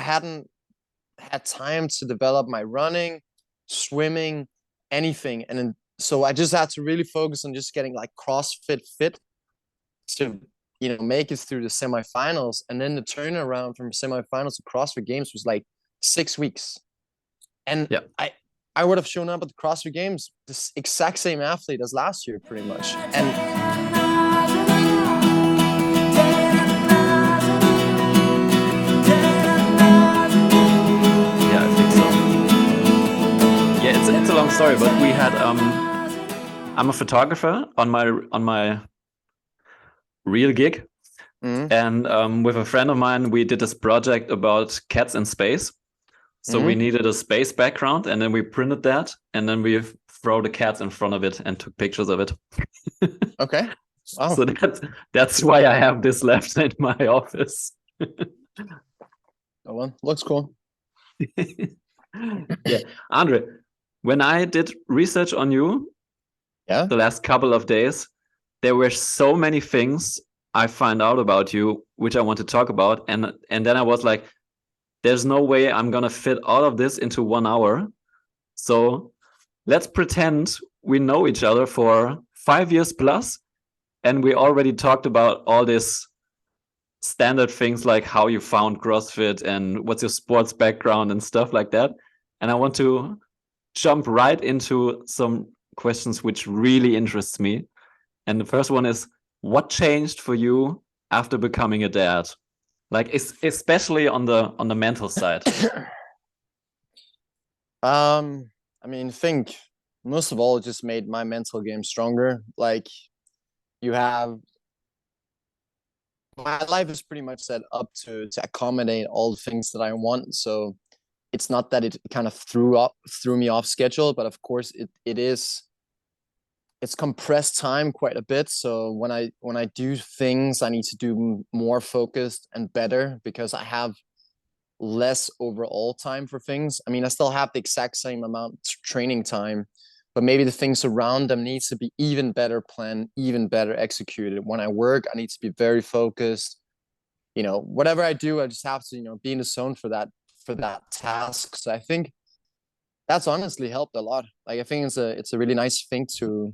hadn't had time to develop my running, swimming, anything. And then, so I just had to really focus on just getting like CrossFit fit to, make it through the semifinals. And then the turnaround from semifinals to CrossFit Games was like 6 weeks. And Yeah. I would have shown up at the CrossFit Games, this exact same athlete as last year, pretty much. And Yeah, I think so. Yeah, it's a long story, but we had I'm a photographer on my real gig, and with a friend of mine, we did this project about cats in space. So we needed a space background, and then we printed that, and then we throw the cats in front of it and took pictures of it. Okay. Wow. So that's why I have this left in my office. Oh, well, looks cool. Yeah, Andre, when I did research on you, the last couple of days, there were so many things I find out about you, which I want to talk about, and then I was like, there's no way I'm gonna fit all of this into 1 hour. So let's pretend we know each other for 5 years plus, and we already talked about all this standard things like how you found CrossFit and what's your sports background and stuff like that. And I want to jump right into some questions which really interests me. And the first one is, what changed for you after becoming a dad? Like, especially on the mental side. I think most of all, it just made my mental game stronger. Like, my life is pretty much set up to accommodate all the things that I want. So it's not that it kind of threw me off schedule, but of course it's compressed time quite a bit. So when I do things, I need to do more focused and better because I have less overall time for things. I mean, I still have the exact same amount of training time, but maybe the things around them needs to be even better planned, even better executed. When I work, I need to be very focused. Whatever I do, I just have to, be in the zone for that task. So I think that's honestly helped a lot. Like, I think it's a really nice thing to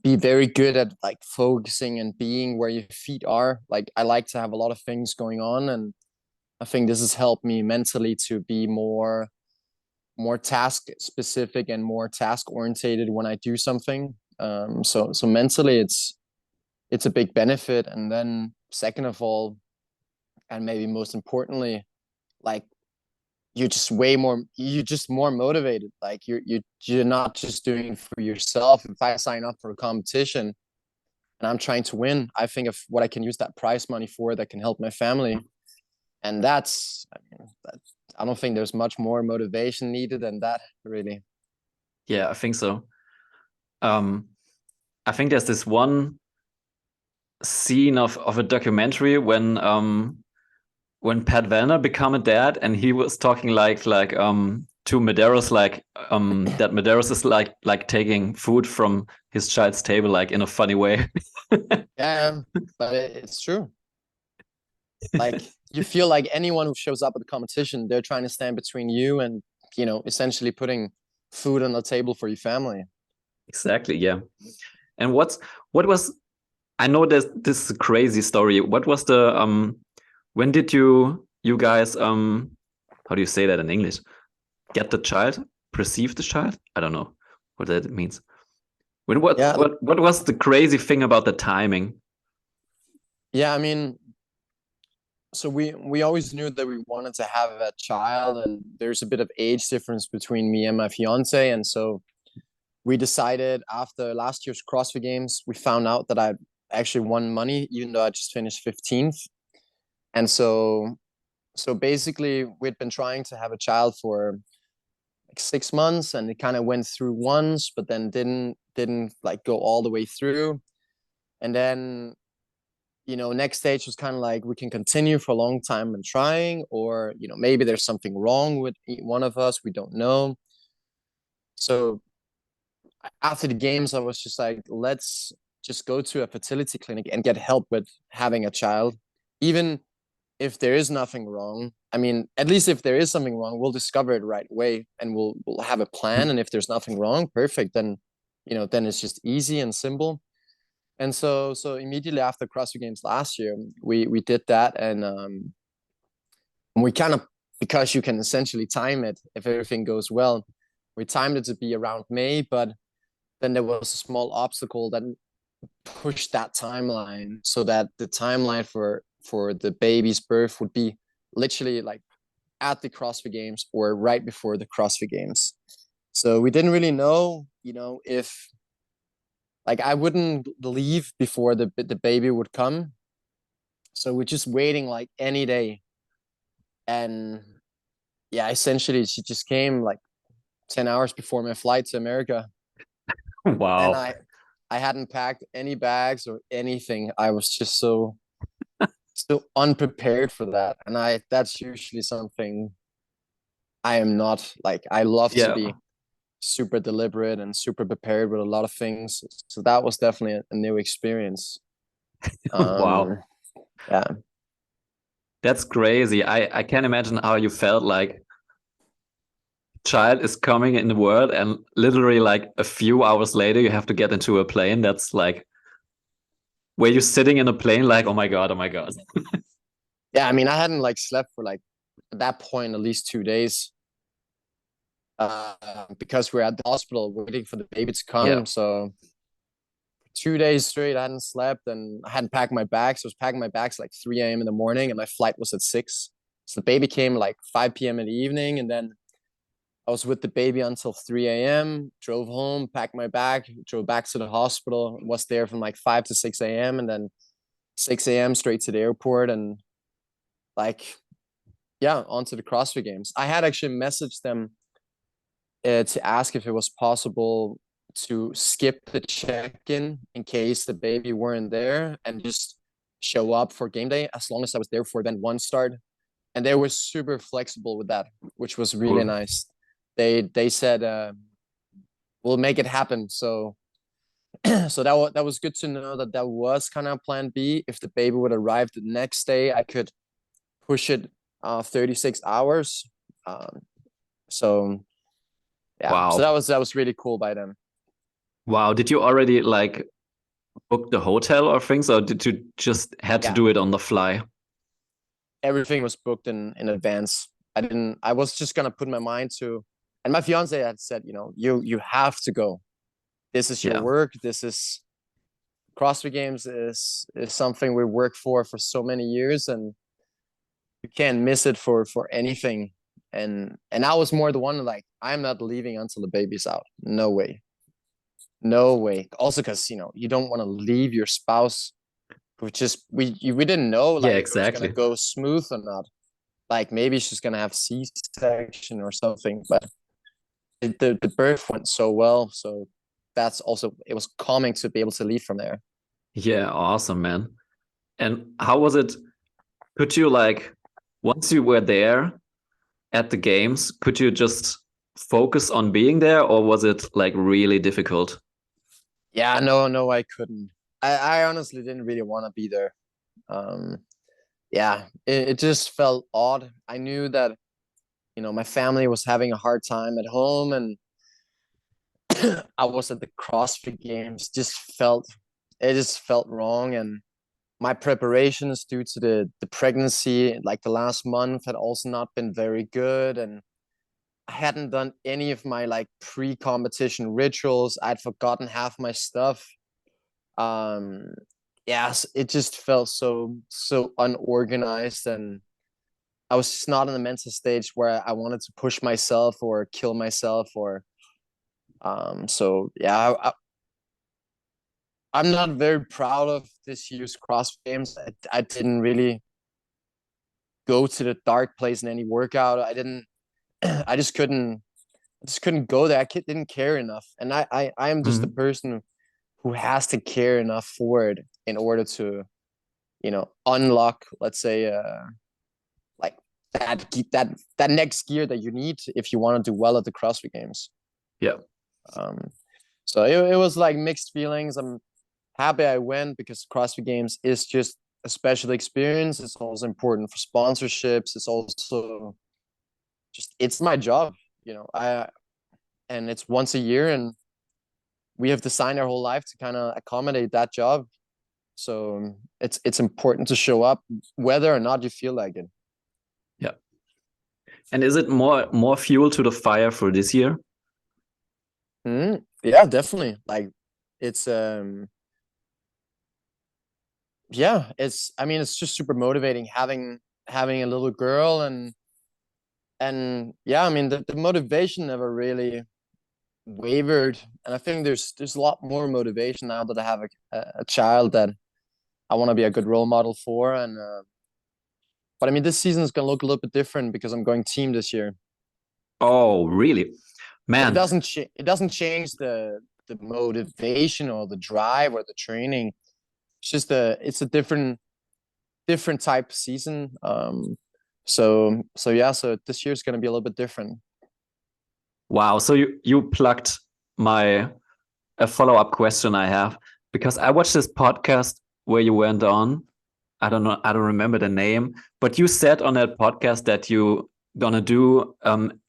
be very good at like focusing and being where your feet are. Like, I like to have a lot of things going on, and I think this has helped me mentally to be more task specific and more task orientated when I do something. So mentally it's a big benefit. And then second of all, and maybe most importantly, like you're just more motivated. Like you're not just doing it for yourself. If I sign up for a competition and I'm trying to win, I think of what I can use that prize money for that can help my family. And I don't think there's much more motivation needed than that, really. Yeah, I think so. I think there's this one scene of a documentary when Pat Vellner became a dad, and he was talking like to Medeiros, like that Medeiros is like taking food from his child's table, like in a funny way. Yeah, but it's true. Like, you feel like anyone who shows up at the competition, they're trying to stand between you and, essentially putting food on the table for your family. Exactly, yeah. And what was, I know this is a crazy story. What was the when did you guys how do you say that in English? Get the child? Perceive the child? I don't know what that means. What was the crazy thing about the timing? Yeah, I mean, so we always knew that we wanted to have a child, and there's a bit of age difference between me and my fiance. And so we decided after last year's CrossFit Games, we found out that I actually won money, even though I just finished 15th. And so basically we'd been trying to have a child for like 6 months, and it kind of went through once, but then didn't like go all the way through. And then, next stage was kind of like, we can continue for a long time and trying, or, maybe there's something wrong with one of us. We don't know. So after the games, I was just like, let's just go to a fertility clinic and get help with having a child. Even if there is nothing wrong, I mean, at least if there is something wrong, we'll discover it right away and we'll have a plan. And if there's nothing wrong, perfect. Then, then it's just easy and simple. And so immediately after CrossFit Games last year, we did that, and we kind of, because you can essentially time it if everything goes well, we timed it to be around May, but then there was a small obstacle that pushed that timeline, so that the timeline for the baby's birth would be literally like at the CrossFit Games or right before the CrossFit Games. So we didn't really know, if like I wouldn't leave before the baby would come. So we're just waiting like any day. And yeah, essentially she just came like 10 hours before my flight to America. And Wow. I hadn't packed any bags or anything. I was just so unprepared for that. And that's usually something I am not like. I love to be super deliberate and super prepared with a lot of things. So that was definitely a new experience. Wow. Yeah. That's crazy. I can't imagine how you felt like child is coming in the world and literally like a few hours later you have to get into a plane. That's like, were you sitting in a plane like, oh my God, oh my God. Yeah, I mean, I hadn't like slept for like at that point at least 2 days. Because we're at the hospital waiting for the baby to come. Yeah. So 2 days straight, I hadn't slept and I hadn't packed my bags. So I was packing my bags like 3 a.m. in the morning and my flight was at 6. So the baby came like 5 p.m. in the evening, and then I was with the baby until 3 a.m., drove home, packed my bag, drove back to the hospital, was there from like 5 to 6 a.m. and then 6 a.m. straight to the airport, and like, yeah, onto the CrossFit Games. I had actually messaged them to ask if it was possible to skip the check-in in case the baby weren't there and just show up for game day as long as I was there for event one start. And they were super flexible with that, which was really nice. They said we'll make it happen. So so that was good to know that was kind of plan B. If the baby would arrive the next day, I could push it 36 hours. So yeah, Wow. so that was really cool by them. Wow. Did you already like book the hotel or things, or did you just had to do it on the fly? Everything was booked in advance. I was just gonna put my mind to, and my fiance had said, you have to go. This is your work. This is CrossFit Games is something we work for so many years, and you can't miss it for anything. And I was more the one like, I'm not leaving until the baby's out. No way. No way. Also, because you don't want to leave your spouse, which is we didn't know like if it was gonna go smooth or not. Like maybe she's gonna have C-section or something, but the birth went so well. So that's also, it was calming to be able to leave from there. Yeah, awesome, man. And how was it? Could you like, once you were there at the games, could you just focus on being there, or was it like really difficult? Yeah, no, I couldn't. I honestly didn't really want to be there. Yeah, it just felt odd. I knew that, my family was having a hard time at home, and I was at the CrossFit Games. It just felt wrong, and my preparations due to the pregnancy, like the last month, had also not been very good, and I hadn't done any of my like pre-competition rituals. I'd forgotten half my stuff. Yes, it just felt so unorganized, and I was just not in the mental stage where I wanted to push myself or kill myself or so yeah, I'm not very proud of this year's CrossFit Games. I didn't really go to the dark place in any workout. I didn't. I just couldn't go there. Didn't care enough, and I am just the person who has to care enough for it in order to, unlock, let's say, like that next gear that you need if you want to do well at the CrossFit Games. Yeah. So it was like mixed feelings. I'm happy I went because CrossFit Games is just a special experience. It's also important for sponsorships. It's also just, it's my job, you know. And it's once a year, and we have designed our whole life to kind of accommodate that job. So it's important to show up whether or not you feel like it. Yeah. And is it more fuel to the fire for this year? Yeah, definitely. Like it's yeah, I mean, it's just super motivating having a little girl, and yeah, I mean, the motivation never really wavered, and I think there's a lot more motivation now that I have a child that I want to be a good role model for. And but I mean, this season is gonna look a little bit different because I'm going team this year. Oh, really? Man, but it doesn't change the motivation or the drive or the training. It's just it's a different type season. So yeah, so this year's gonna be a little bit different. Wow. So you plugged a follow-up question I have, because I watched this podcast where you went on. I don't remember the name, but you said on that podcast that you gonna do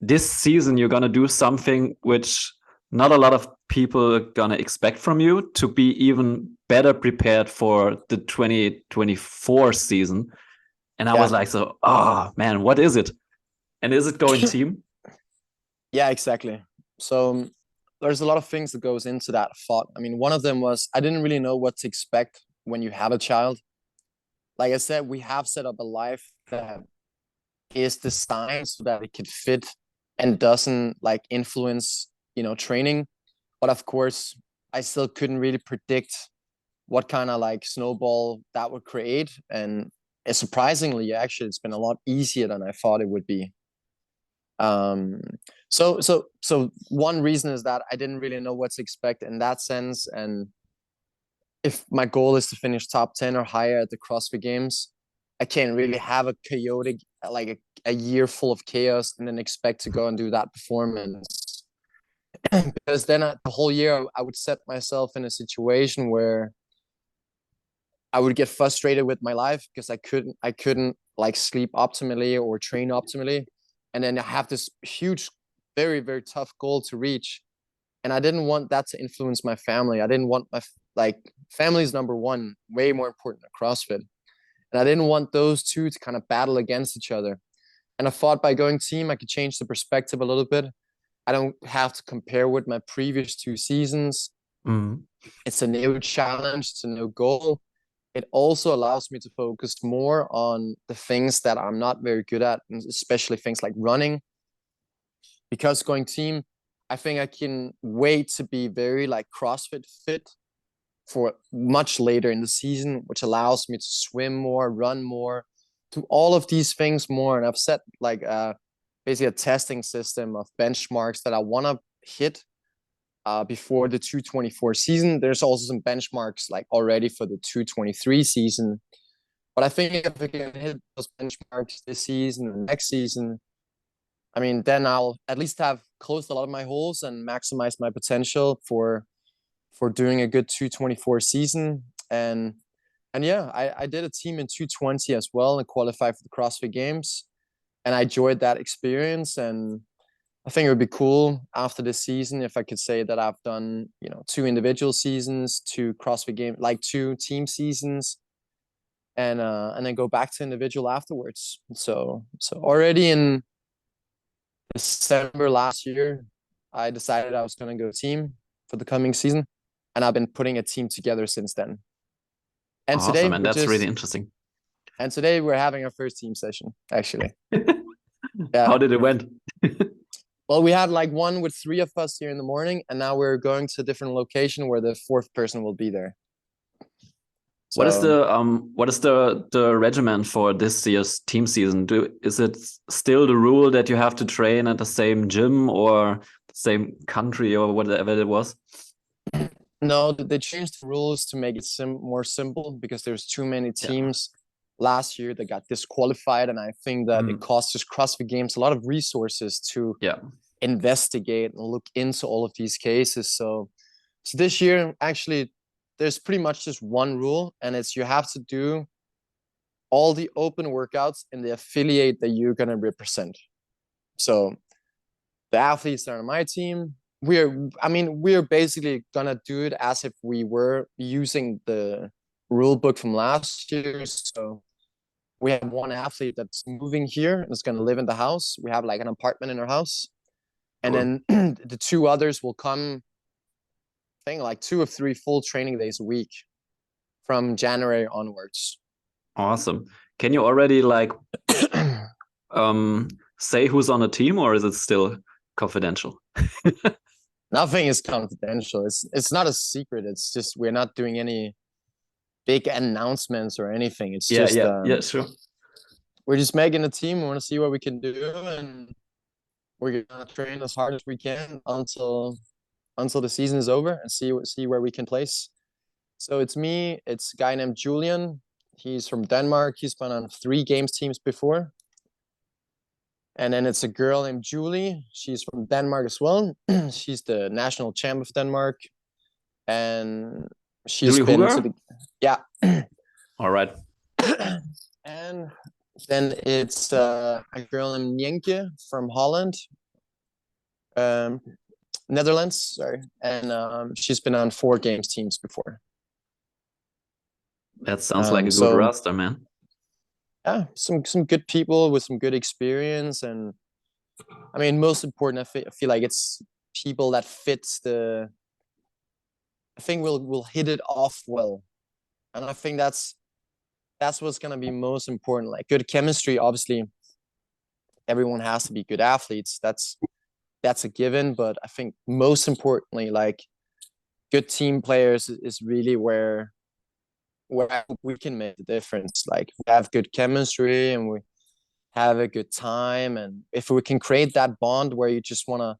this season, you're gonna do something which not a lot of people gonna expect from you, to be even better prepared for the 2024 season. And I was like, so, oh man, what is it? And is it going team? Yeah, exactly. So there's a lot of things that goes into that thought. I mean, one of them was I didn't really know what to expect when you have a child. Like I said, we have set up a life that is designed so that it could fit and doesn't like influence, you know, training. But of course, I still couldn't really predict what kind of like snowball that would create. And surprisingly, actually, it's been a lot easier than I thought it would be. So one reason is that I didn't really know what to expect in that sense. And if my goal is to finish top 10 or higher at the CrossFit Games, I can't really have a chaotic, like a year full of chaos and then expect to go and do that performance. Because then the whole year I would set myself in a situation where I would get frustrated with my life because I couldn't like sleep optimally or train optimally. And then I have this huge, very, very tough goal to reach. And I didn't want that to influence my family. I didn't want like family is number one, way more important than CrossFit. And I didn't want those two to kind of battle against each other. And I thought by going team, I could change the perspective a little bit. I don't have to compare with my previous 2 seasons. It's a new challenge, it's a new goal. It also allows me to focus more on the things that I'm not very good at, especially things like running. Because going team, I think I can wait to be very like CrossFit fit for much later in the season, which allows me to swim more, run more, do all of these things more. And I've set like basically a testing system of benchmarks that I want to hit before the 224 season. There's also some benchmarks like already for the 223 season. But I think if I can hit those benchmarks this season and next season, I mean, then I'll at least have closed a lot of my holes and maximized my potential for doing a good 224 season. And yeah, I did a team in 220 as well and qualified for the CrossFit Games. And I enjoyed that experience. And I think it would be cool after this season if I could say that I've done, you know, 2 individual seasons, 2 CrossFit Games, like 2 team seasons, and then go back to individual afterwards. So already in December last year, I decided I was going to go team for the coming season, and I've been putting a team together since then. And awesome, today, and that's really interesting. And today we're having our first team session, actually. Yeah. How did it went? Well, we had like one with 3 of us here in the morning, and now we're going to a different location where the 4th person will be there. So, what is the regimen for this year's team season? Is it still the rule that you have to train at the same gym or the same country or whatever it was? No, they changed the rules to make it more simple because there's too many teams last year that got disqualified, and I think that it costs just CrossFit Games a lot of resources to investigate and look into all of these cases. So this year, actually, there's pretty much just one rule, and it's you have to do all the open workouts in the affiliate that you're going to represent. So the athletes that are on my team, we're basically going to do it as if we were using the rule book from last year. So we have one athlete that's moving here and is going to live in the house. We have like an apartment in our house. And then the two others will come, I think, like 2 or 3 full training days a week from January onwards. Awesome. Can you already like say who's on the team, or is it still confidential? Nothing is confidential. It's not a secret. It's just we're not doing any big announcements or anything. It's yeah, just sure. We're just making a team. We want to see what we can do, and we're gonna train as hard as we can until the season is over and see where we can place. So it's me. It's a guy named Julian. He's from Denmark. He's been on 3 games teams before. And then it's a girl named Julie. She's from Denmark as well. She's the national champ of Denmark. And she's Julie been Huger? to the... Yeah. All right. And then it's a girl named Nienke from Holland. Netherlands, sorry. And she's been on 4 games teams before. That sounds like a good roster, man. Yeah, some good people with some good experience, and I mean, most important, I feel like it's people that fits the. I think we'll hit it off well, and I think that's what's gonna be most important. Like good chemistry, obviously, everyone has to be good athletes. That's a given, but I think most importantly, like good team players is really where we can make the difference. Like we have good chemistry and we have a good time, and if we can create that bond where you just want to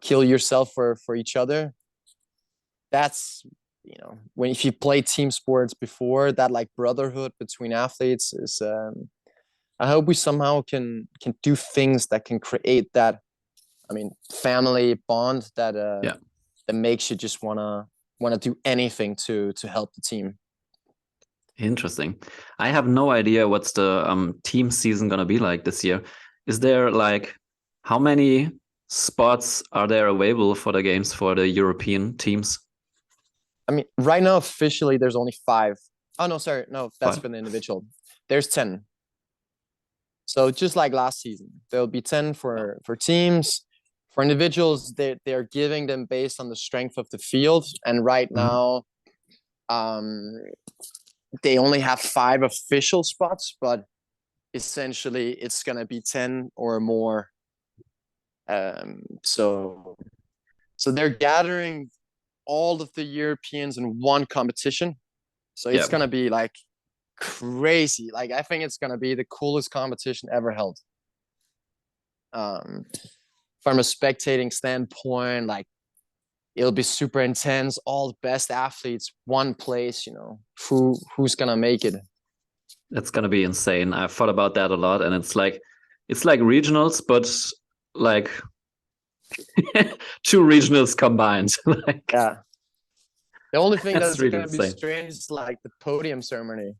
kill yourself for each other, that's when if you play team sports before, that like brotherhood between athletes is I hope we somehow can do things that can create that family bond that that makes you just want to do anything to help the team. Interesting. I have no idea what's the team season gonna be like this year. Is there like how many spots are there available for the games for the European teams? I mean, right now officially there's only 5. Oh no, sorry, no, that's 5. been individual. There's 10. So just like last season, there'll be 10 for teams. For individuals, they're giving them based on the strength of the field, and right now, they only have 5 official spots, but essentially it's going to be 10 or more. So they're gathering all of the Europeans in one competition. So it's going to be like crazy. Like I think it's going to be the coolest competition ever held. From a spectating standpoint, like it'll be super intense. All the best athletes, one place. Who's gonna make it? That's gonna be insane. I've thought about that a lot, and it's like regionals, but like 2 regionals combined. Like, yeah. The only thing that's really gonna insane. be strange is like the podium ceremony.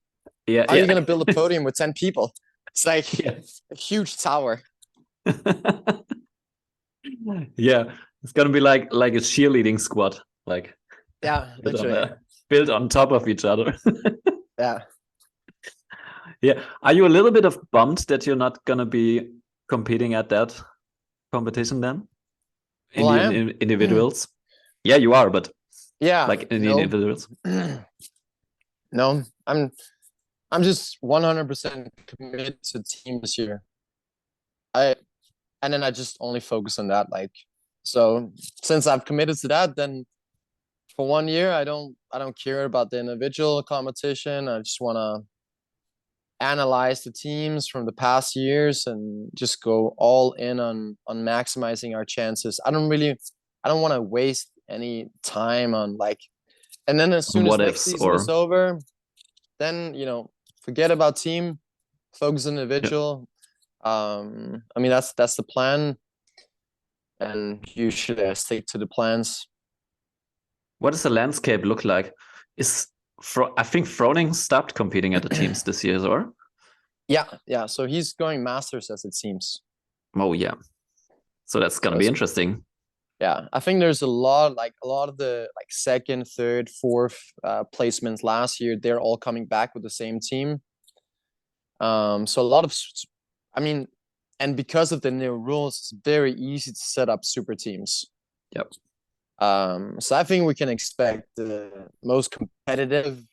Yeah. How are you gonna build a podium with 10 people? It's like a huge tower. Yeah, it's gonna be like a cheerleading squad, like built on top of each other. Yeah. Are you a little bit of bummed that you're not gonna be competing at that competition then? In individuals? Yeah, you are, but like in the individuals. No, I'm just 100% committed to team this year. And then I just only focus on that. Like, so since I've committed to that, then for 1 year, I don't care about the individual competition. I just want to analyze the teams from the past years and just go all in on maximizing our chances. I don't want to waste any time on like, and then as soon as next season is over, then, forget about team, focus on individual. That's the plan, and you should stick to the plans. What does the landscape look like? I think Froning stopped competing at the teams this year, or? Yeah. So he's going masters, as it seems. Oh yeah. So that's gonna be interesting. Yeah, I think there's a lot of the like second, third, fourth placements last year. They're all coming back with the same team. So a lot of, I mean, and because of the new rules, it's very easy to set up super teams. Yep. So I think we can expect the most competitive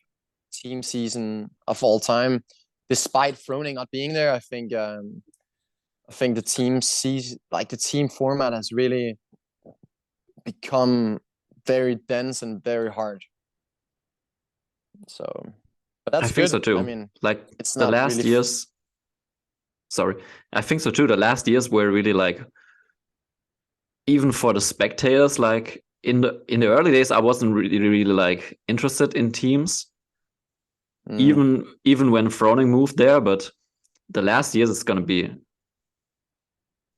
team season of all time, despite Froning not being there. I think the team sees like the team format has really become very dense and very hard. So, but that's I think good. so too. I mean, like it's the not last really. years. Sorry, I think so too. The last years were really like, even for the spectators, like in the early days, I wasn't really like interested in teams. Even when Froning moved there, but the last years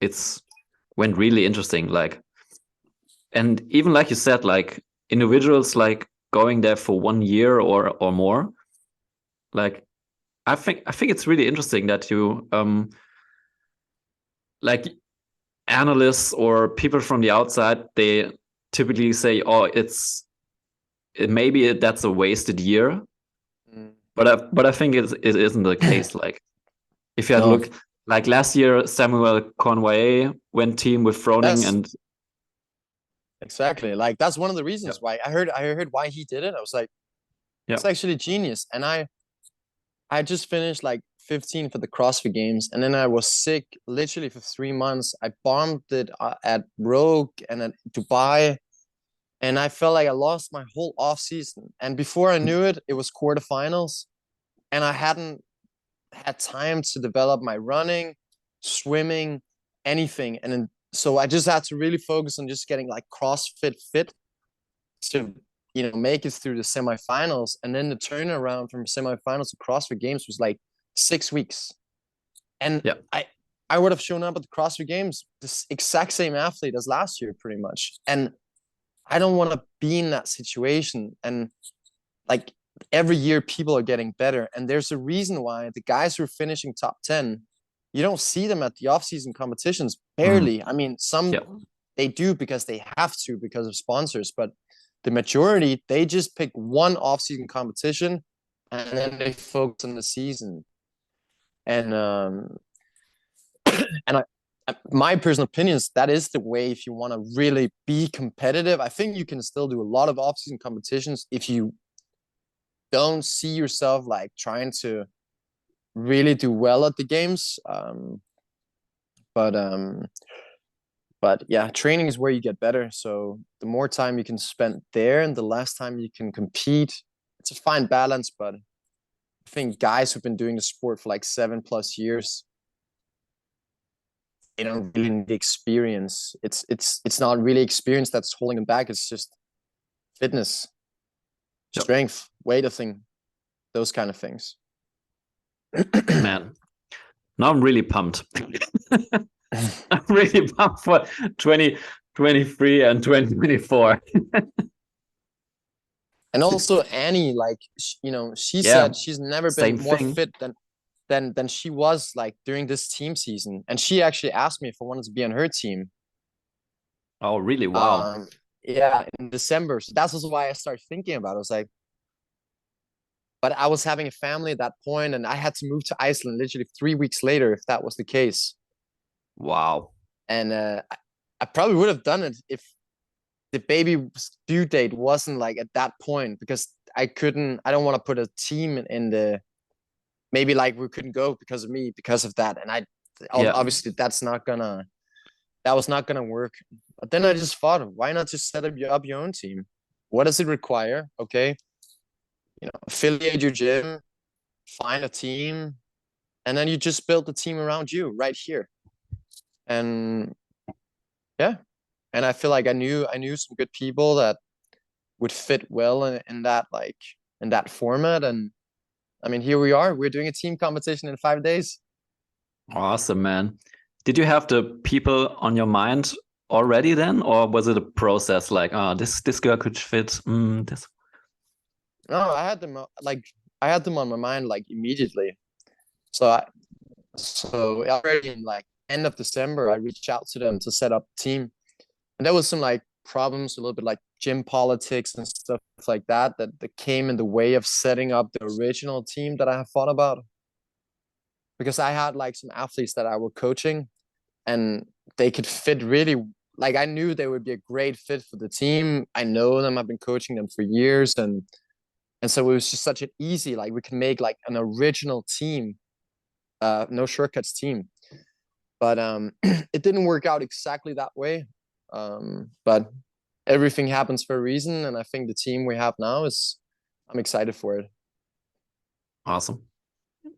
it's went really interesting. Like, and even like you said, like individuals like going there for 1 year or more. Like, I think it's really interesting that you like analysts or people from the outside, they typically say, oh, maybe that's a wasted year. But I think it isn't the case. Like, if you had No, looked, like last year, Samuel Conway went team with Froning, yes, and exactly. Like that's one of the yeah, reasons why I heard why he did it. I was like, yeah, it's actually genius. And I just finished like 15 for the CrossFit Games, and then I was sick literally for 3 months. I bombed it at Rogue and at Dubai, and I felt like I lost my whole off season. And before I knew it, it was quarterfinals, and I hadn't had time to develop my running, swimming, anything. And then so I just had to really focus on just getting like CrossFit fit to make it through the semifinals. And then the turnaround from semifinals to CrossFit Games was like 6 weeks. And yeah, I would have shown up at the CrossFit Games this exact same athlete as last year, pretty much. And I don't want to be in that situation. And like every year people are getting better, and there's a reason why the guys who are finishing top 10, you don't see them at the off-season competitions, barely. I mean, some yeah, they do because they have to because of sponsors, but the majority, they just pick one off-season competition and then they focus on the season. And my personal opinion is that is the way if you want to really be competitive. I think you can still do a lot of off-season competitions if you don't see yourself like trying to really do well at the games. But yeah, training is where you get better. So the more time you can spend there and the less time you can compete, it's a fine balance. But I think guys who've been doing the sport for like 7+ years, they don't really need the experience. It's not really experience that's holding them back. It's just fitness, yeah. strength, weightlifting, those kind of things. Man, now I'm really pumped. I'm really pumped for 2023 and 2024. And also Annie, like she Yeah, said she's never been same more thing. fit than she was like during this team season. And she actually asked me if I wanted to be on her team. Oh, really? Wow. Yeah, in December. So that's also why I started thinking about it. I was like, but I was having a family at that point, and I had to move to Iceland literally 3 weeks later if that was the case. Wow. And I probably would have done it if the baby due date wasn't like at that point, because I don't want to put a team in the, maybe like we couldn't go because of me, because of that. And Yeah. obviously that was not gonna work. But then I just thought, why not just set up your own team? What does it require? Okay, affiliate your gym, find a team, and then you just build the team around you right here. And yeah, and I feel like I knew some good people that would fit well in that, like in that format. And I mean, here we are. We're doing a team competition in 5 days. Awesome, man. Did you have the people on your mind already then, or was it a process like, oh, this girl could fit this? No, I had them on my mind like immediately. So So already in like end of December, I reached out to them to set up a team. And there was some like problems, a little bit like gym politics and stuff like that came in the way of setting up the original team that I have thought about. Because I had like some athletes that I were coaching and they could fit really, like I knew they would be a great fit for the team. I know them, I've been coaching them for years, and so it was just such an easy, like we can make like an original team, no shortcuts team. But it didn't work out exactly that way. But everything happens for a reason, and I think the team we have now is, I'm excited for it. Awesome.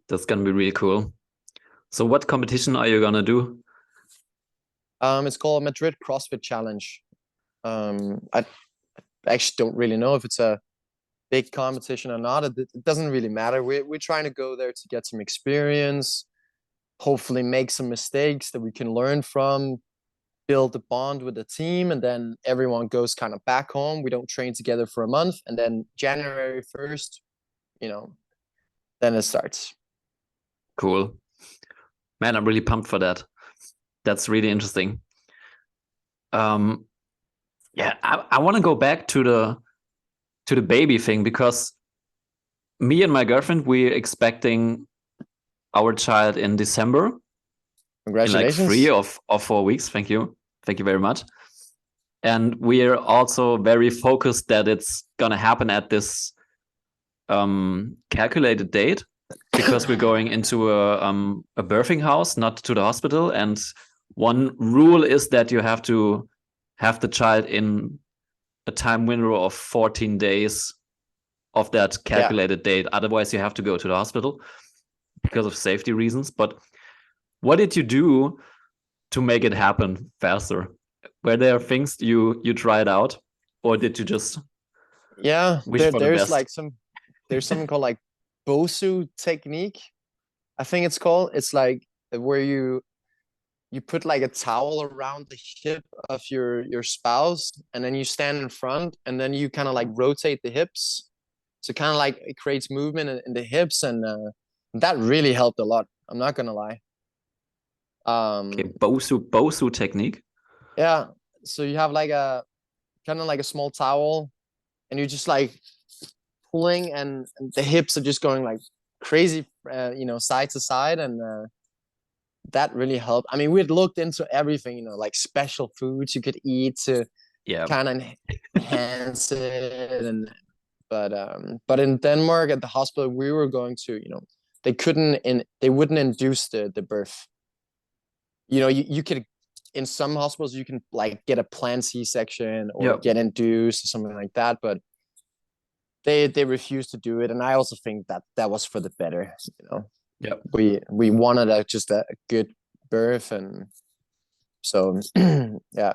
That's gonna be really cool. So what competition are you gonna do? It's called Madrid CrossFit Challenge. I actually don't really know if it's a big competition or not. It doesn't really matter. We're trying to go there to get some experience, hopefully make some mistakes that we can learn from, build a bond with the team, and then everyone goes kind of back home. We don't train together for a month, and then January 1st, then it starts. Cool. Man, I'm really pumped for that. That's really interesting. Yeah, I want to go back to the baby thing, because me and my girlfriend, we're expecting our child in December. Congratulations. In like 3 or 4 weeks. Thank you very much. And we're also very focused that it's gonna happen at this calculated date, because we're going into a birthing house, not to the hospital. And one rule is that you have to have the child in a time window of 14 days of that calculated date. Otherwise, you have to go to the hospital because of safety reasons. But what did you do to make it happen faster? Were there things you tried out, or did you just wish for the best? Like there's something called like Bosu technique, I think it's called. It's like where you put like a towel around the hip of your spouse, and then you stand in front, and then you kind of like rotate the hips, so kind of like it creates movement in the hips, and that really helped a lot, I'm not gonna lie. Okay, Bosu technique. Yeah, so you have like a kind of like a small towel, and you're just like pulling, and the hips are just going like crazy, side to side, and that really helped. I mean, we'd looked into everything, like special foods you could eat to kind of enhance it, and but in Denmark at the hospital we were going to, they wouldn't induce the birth. You could, in some hospitals you can like get a planned C-section or get induced or something like that, but they refused to do it, and I also think that was for the better. We wanted just a good birth, and so yeah.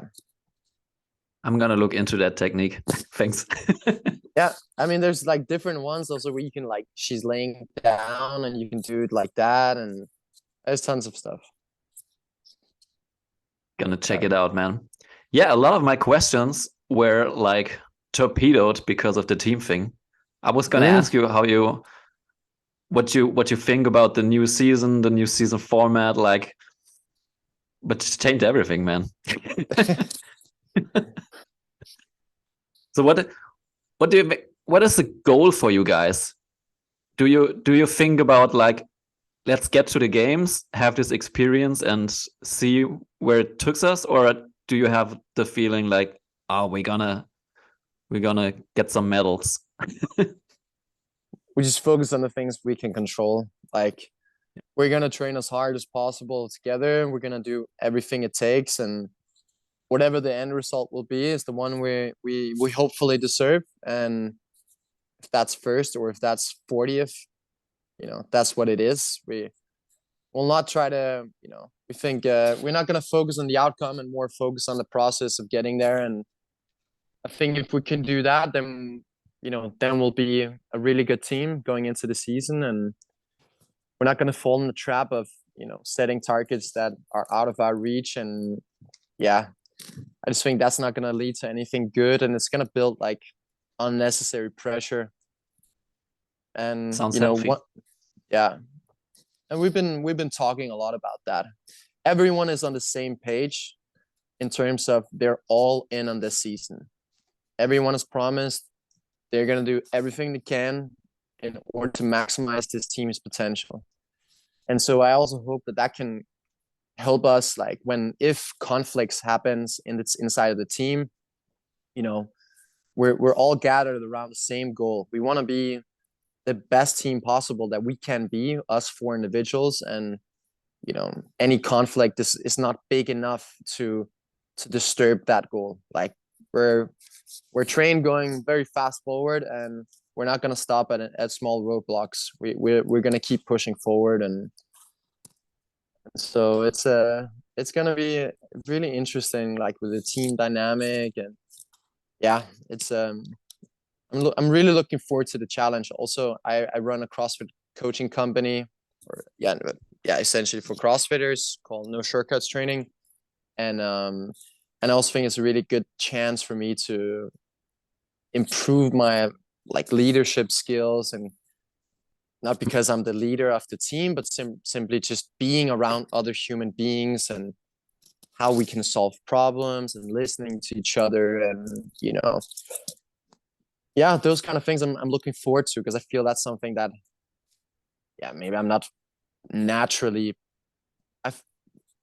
I'm gonna look into that technique. Thanks. Yeah, I mean, there's like different ones also where you can, like, she's laying down and you can do it like that, and there's tons of stuff. Gonna check it out, man. Yeah, a lot of my questions were like torpedoed because of the team thing. I was gonna ask you what you think about the new season format, like, but it's changed everything, man. So what is the goal for you guys? Do you think about like, let's get to the games, have this experience, and see where it took us, or do you have the feeling like, oh, we're gonna get some medals? We just focus on the things we can control. Like, we're gonna train as hard as possible together. We're gonna do everything it takes, and whatever the end result will be is the one we hopefully deserve. And if that's first or if that's 40th, that's what it is. We will not try to, we think we're not going to focus on the outcome and more focus on the process of getting there. And I think if we can do that, then we'll be a really good team going into the season, and we're not going to fall in the trap of setting targets that are out of our reach. And I just think that's not going to lead to anything good, and it's going to build like unnecessary pressure. And sounds healthy. And we've been talking a lot about that. Everyone is on the same page in terms of they're all in on this season. Everyone has promised they're going to do everything they can in order to maximize this team's potential. And so I also hope that that can help us, like if conflicts happens inside of the team, you know, we're all gathered around the same goal. We want to be the best team possible that we can be, us four individuals, and any conflict is not big enough to disturb that goal. Like we're trained going very fast forward, and we're not going to stop at small roadblocks. We're going to keep pushing forward, and so it's going to be really interesting, like with the team dynamic. And yeah, it's I'm really looking forward to the challenge. Also, I run a CrossFit coaching company, or essentially for CrossFitters, called No Shortcuts Training, and I also think it's a really good chance for me to improve my like leadership skills, and not because I'm the leader of the team, but simply just being around other human beings and how we can solve problems and listening to each other, and yeah, those kind of things I'm looking forward to, because I feel that's something that maybe I'm not naturally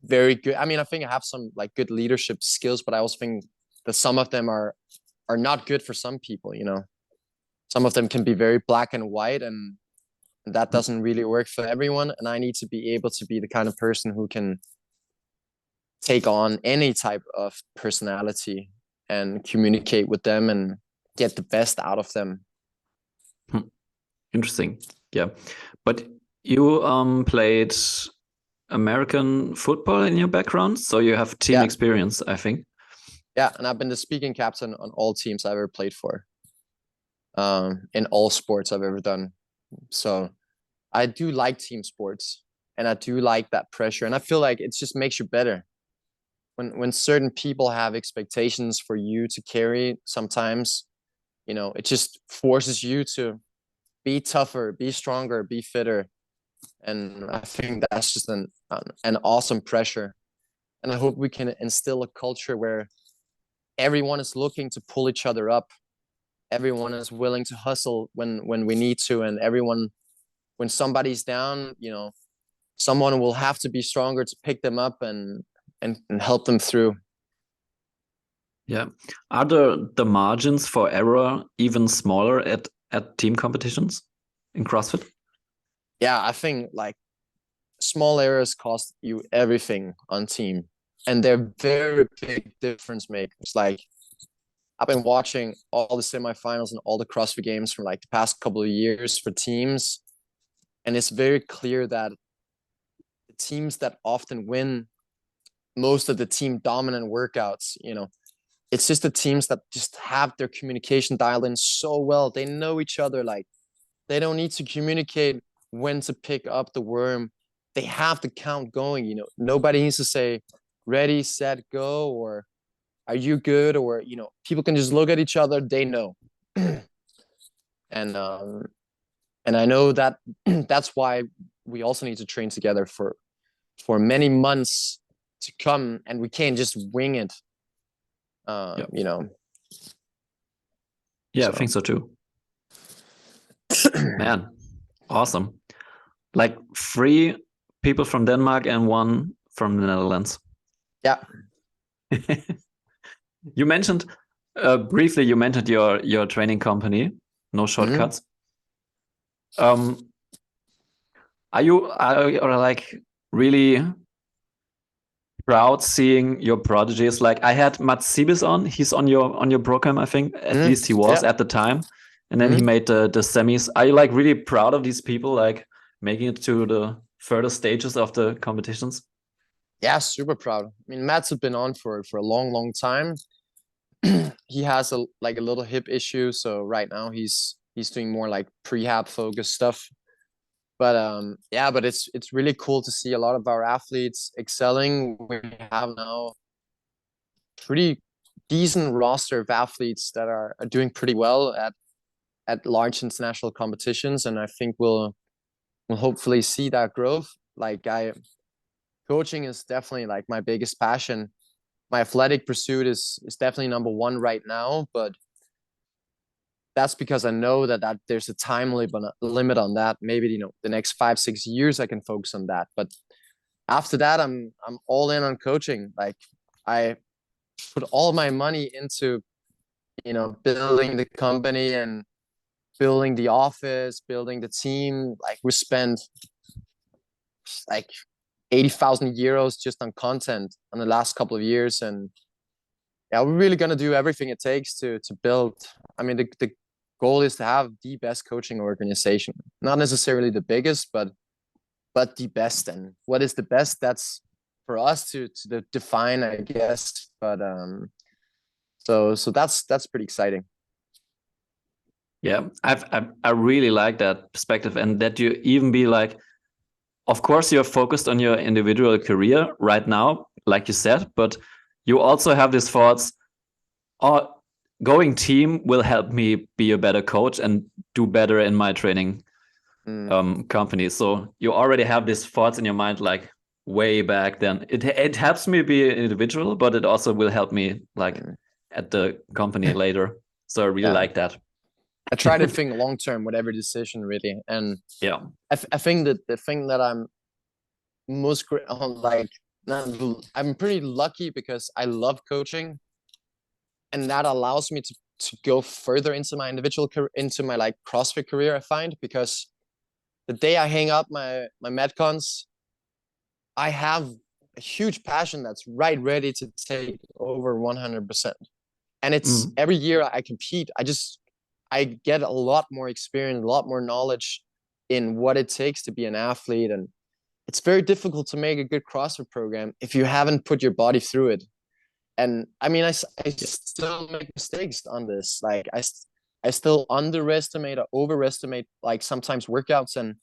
very good. I mean, I think I have some like good leadership skills, but I also think that some of them are not good for some people. Some of them can be very black and white, and that doesn't really work for everyone. And I need to be able to be the kind of person who can take on any type of personality and communicate with them and get the best out of them. Interesting. Yeah. But you played American football in your background, so you have team experience, I think. Yeah, and I've been the speaking captain on all teams I've ever played for, in all sports I've ever done. So I do like team sports, and I do like that pressure, and I feel like it just makes you better. When certain people have expectations for you to carry, sometimes, it just forces you to be tougher, be stronger, be fitter. And I think that's just an awesome pressure. And I hope we can instill a culture where everyone is looking to pull each other up. Everyone is willing to hustle when we need to, and everyone, when somebody's down, someone will have to be stronger to pick them up and help them through. Yeah. Are the margins for error even smaller at team competitions in CrossFit? Yeah, I think like small errors cost you everything on team, and they're very big difference makers. Like I've been watching all the semifinals and all the CrossFit games from like the past couple of years for teams, and it's very clear that the teams that often win most of the team dominant workouts, it's just the teams that just have their communication dialed in so well. They know each other. Like they don't need to communicate when to pick up the worm. They have the count going. Nobody needs to say ready, set, go, or are you good, or people can just look at each other. They know. And I know that that's why we also need to train together for many months to come, and we can't just wing it. Yeah, so. I think so too. Man, awesome. Like 3 people from Denmark and 1 from the Netherlands. Yeah. You mentioned briefly, your training company, No Shortcuts. Are you like really proud seeing your prodigies? Like I had Mats Sibis on. He's on your program, I think. At least he was at the time. And then he made the semis. Are you like really proud of these people, like making it to the further stages of the competitions? Yeah, super proud. I mean, Mats has been on for a long time. He has a little hip issue, so right now he's doing more like prehab focused stuff. But but it's really cool to see a lot of our athletes excelling. We have now pretty decent roster of athletes that are doing pretty well at large international competitions, and I think we'll will hopefully see that growth. Like coaching is definitely like my biggest passion. My athletic pursuit is definitely number one right now, but that's because I know that there's a time limit on that. Maybe, the next 5-6 years I can focus on that. But after that, I'm all in on coaching. Like I put all my money into, building the company and building the office, building the team. Like we spent like 80,000 euros just on content in the last couple of years. And yeah, we're really gonna do everything it takes to build. I mean, the goal is to have the best coaching organization, not necessarily the biggest, but the best. And what is the best? That's for us to define, I guess. But so that's pretty exciting. Yeah, I really like that perspective, and that you even be like, of course you're focused on your individual career right now, like you said, but you also have these thoughts, oh, going team will help me be a better coach and do better in my training company. So you already have these thoughts in your mind, like way back then. It helps me be an individual, but it also will help me like at the company later. So I really like that. I try to think long term with every decision, really. And yeah, I think that the thing that I'm most like, I'm pretty lucky because I love coaching, and that allows me to go further into my individual career, into my like CrossFit career. I find, because the day I hang up my Metcons, I have a huge passion that's right ready to take over 100%. And it's every year I compete, I get a lot more experience, a lot more knowledge in what it takes to be an athlete. And it's very difficult to make a good CrossFit program if you haven't put your body through it. And I mean, I still make mistakes on this. Like I still underestimate or overestimate like sometimes workouts. And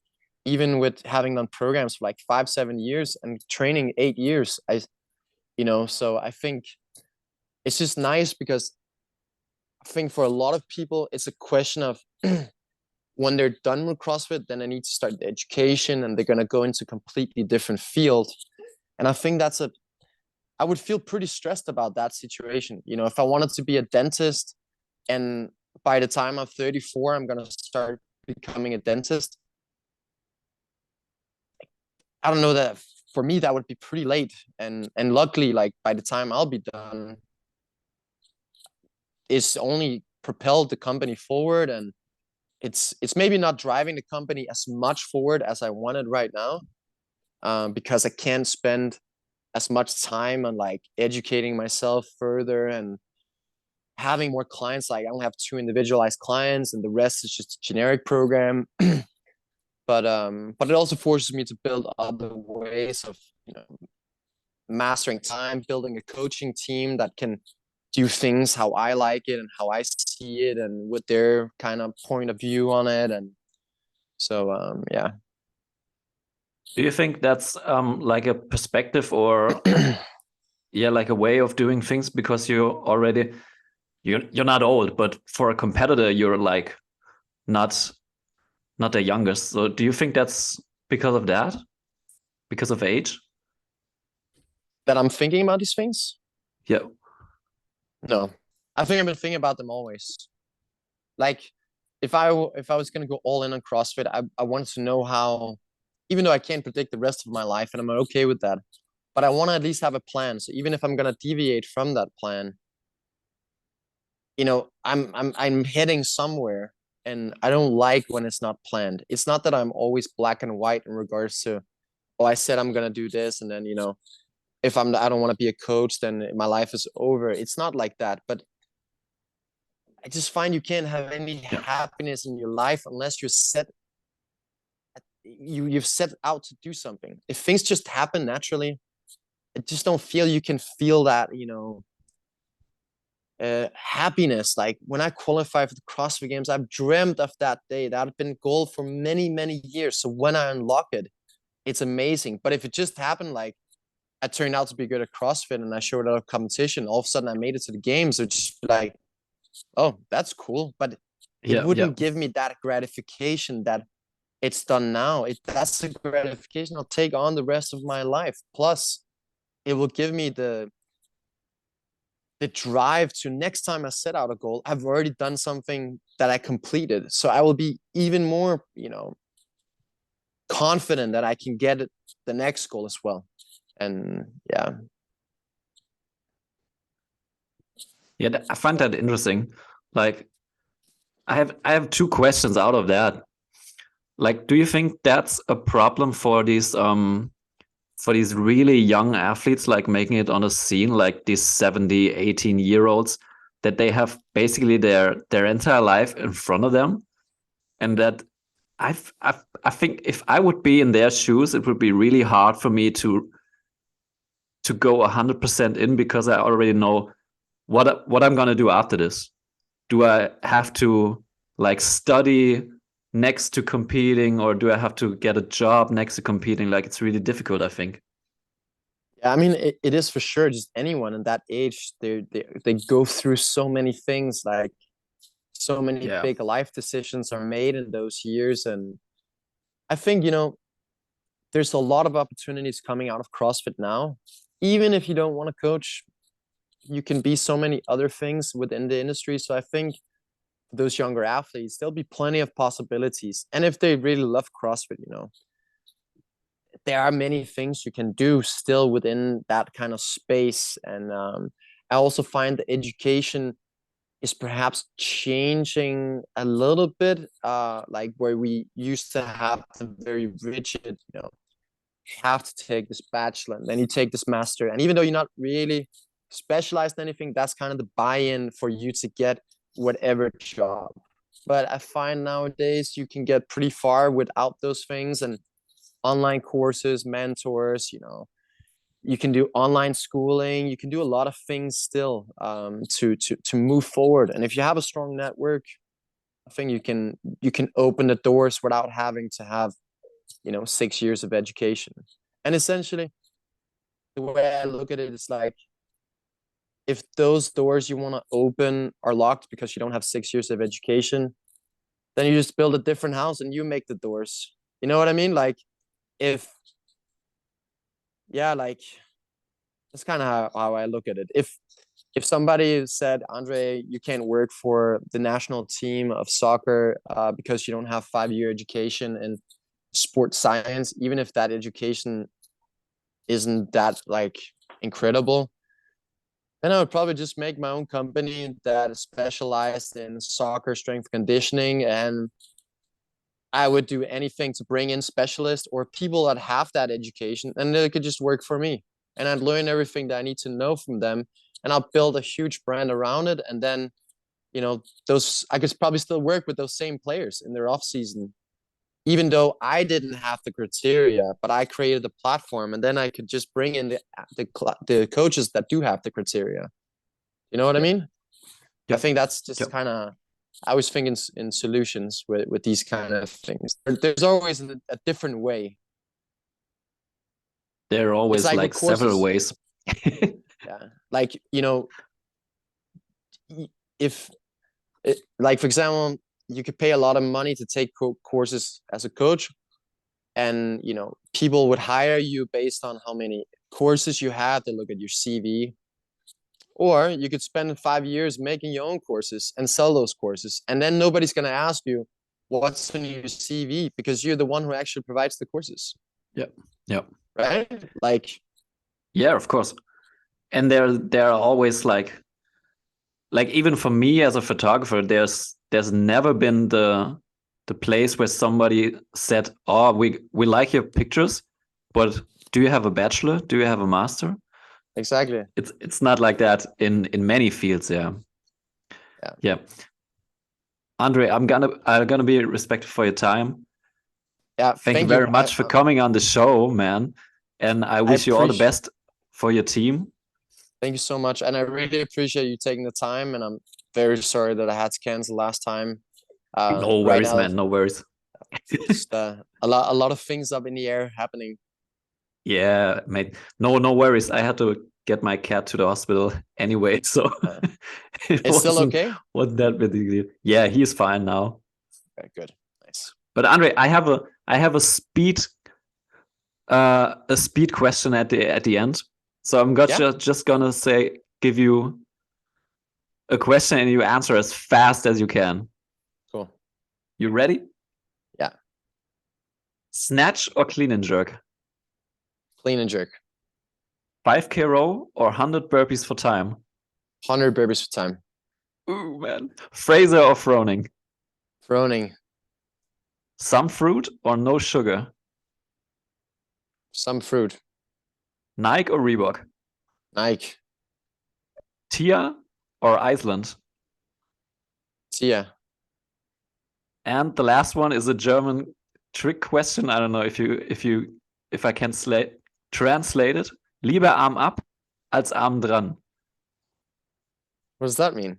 even with having done programs for like 5-7 years and training 8 years, so I think it's just nice, because I think for a lot of people, it's a question of when they're done with CrossFit, then they need to start the education and they're going to go into a completely different field. And I think I would feel pretty stressed about that situation. If I wanted to be a dentist and by the time I'm 34, I'm going to start becoming a dentist, I don't know, that for me, that would be pretty late. And luckily, like by the time I'll be done, it's only propelled the company forward, and it's maybe not driving the company as much forward as I wanted right now, because I can't spend as much time on like educating myself further and having more clients. Like I only have 2 individualized clients, and the rest is just a generic program. But it also forces me to build other ways of mastering time, building a coaching team that can do things how I like it and how I see it and with their kind of point of view on it. And so yeah. Do you think that's like a perspective or yeah, like a way of doing things, because you're not old, but for a competitor you're like not the youngest. So do you think that's because of that? Because of age? That I'm thinking about these things? Yeah. No. I think I've been thinking about them always. Like if I was gonna go all in on CrossFit, I wanted to know how, even though I can't predict the rest of my life and I'm okay with that, but I want to at least have a plan. So even if I'm gonna deviate from that plan, I'm heading somewhere, and I don't like when it's not planned. It's not that I'm always black and white in regards to, oh, I said I'm gonna do this, and then if I don't want to be a coach, then my life is over. It's not like that. But I just find you can't have any happiness in your life unless you've set out to do something. If things just happen naturally, I just don't feel you can feel that, happiness. Like when I qualified for the CrossFit Games, I've dreamt of that day. That had been a goal for many, many years. So when I unlock it, it's amazing. But if it just happened, like I turned out to be good at CrossFit and I showed up competition, all of a sudden I made it to the games, it's just like, oh, that's cool. But it wouldn't give me that gratification that it's done now. That's the gratification I'll take on the rest of my life. Plus, it will give me the drive to next time I set out a goal, I've already done something that I completed. So I will be even more, confident that I can get the next goal as well. And yeah. Yeah, I find that interesting. Like, I have two questions out of that. Like, do you think that's a problem for these really young athletes, like making it on a scene, like these 70, 18-year-olds, that they have basically their entire life in front of them? And that I think if I would be in their shoes, it would be really hard for me to go 100% in, because I already know what I'm gonna do after this. Do I have to like study next to competing, or do I have to get a job next to competing? Like, it's really difficult, I think. Yeah, I mean, it is for sure. Just anyone in that age, they go through so many things, like so many big life decisions are made in those years. And I think, there's a lot of opportunities coming out of CrossFit now. Even if you don't want to coach, you can be so many other things within the industry. So I think for those younger athletes, there'll be plenty of possibilities. And if they really love CrossFit, there are many things you can do still within that kind of space. And I also find the education is perhaps changing a little bit, like where we used to have the very rigid, you have to take this bachelor and then you take this master. And even though you're not really specialized in anything, that's kind of the buy-in for you to get whatever job. But I find nowadays you can get pretty far without those things, and online courses, mentors, you can do online schooling, you can do a lot of things still, to move forward. And if you have a strong network, I think you can open the doors without having to have 6 years of education. And essentially, the way I look at it is like, if those doors you want to open are locked because you don't have 6 years of education, then you just build a different house and you make the doors. You know what I mean? Like, if like, that's kind of how I look at it. If somebody said, Andre, you can't work for the national team of soccer because you don't have 5-year education in sports science, even if that education isn't that like incredible, then I would probably just make my own company that is specialized in soccer strength conditioning, and I would do anything to bring in specialists or people that have that education, and they could just work for me. And I'd learn everything that I need to know from them, and I'll build a huge brand around it. And then, those, I could probably still work with those same players in their off season, even though I didn't have the criteria, but I created the platform, and then I could just bring in the coaches that do have the criteria. You know what I mean? I think that's just kind of, I was thinking in solutions with these kind of things. There's always a different way. There are always like several ways. Yeah. Like, if like, for example, you could pay a lot of money to take courses as a coach, and people would hire you based on how many courses you have. They look at your CV. Or you could spend 5 years making your own courses and sell those courses, and then nobody's going to ask you what's in your CV, because you're the one who actually provides the courses. Yep. Right? Like, yeah, of course. And there are always like even for me as a photographer, there's never been the place where somebody said, oh, we like your pictures, but do you have a bachelor? Do you have a master? Exactly. It's not like that in many fields. Yeah. Andre, I'm gonna be respectful for your time. Yeah. Thank you very much for coming on the show, man. And I wish you all the best for your team. Thank you so much. And I really appreciate you taking the time. And I'm very sorry that I had to cancel last time. No worries, man. No worries. Just a lot of things up in the air happening. Yeah, mate. No worries. I had to get my cat to the hospital anyway, so it's still okay. Wasn't that big deal? Yeah, he's fine now. Okay, good. Nice. But Andre, I have a speed question at the end. So I'm just gonna give you a question and you answer as fast as you can. Cool. You ready? Yeah. Snatch or clean and jerk? Clean and jerk. 5K row or 100 burpees for time? 100 burpees for time. Ooh, man. Fraser or Froning? Froning. Some fruit or no sugar? Some fruit. Nike or Reebok? Nike. Tia or Iceland? Tia. And the last one is a German trick question. I don't know if I can translate it. Lieber Arm ab als Arm dran. What does that mean?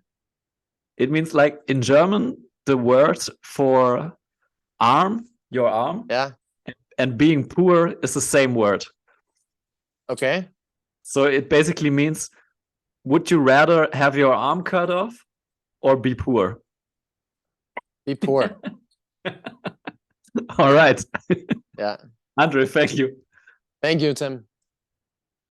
It means, like, in German, the word for arm, your arm, and being poor is the same word. Okay. So it basically means, would you rather have your arm cut off or be poor? Be poor. All right. Yeah. Andre, thank you. Thank you, Tim.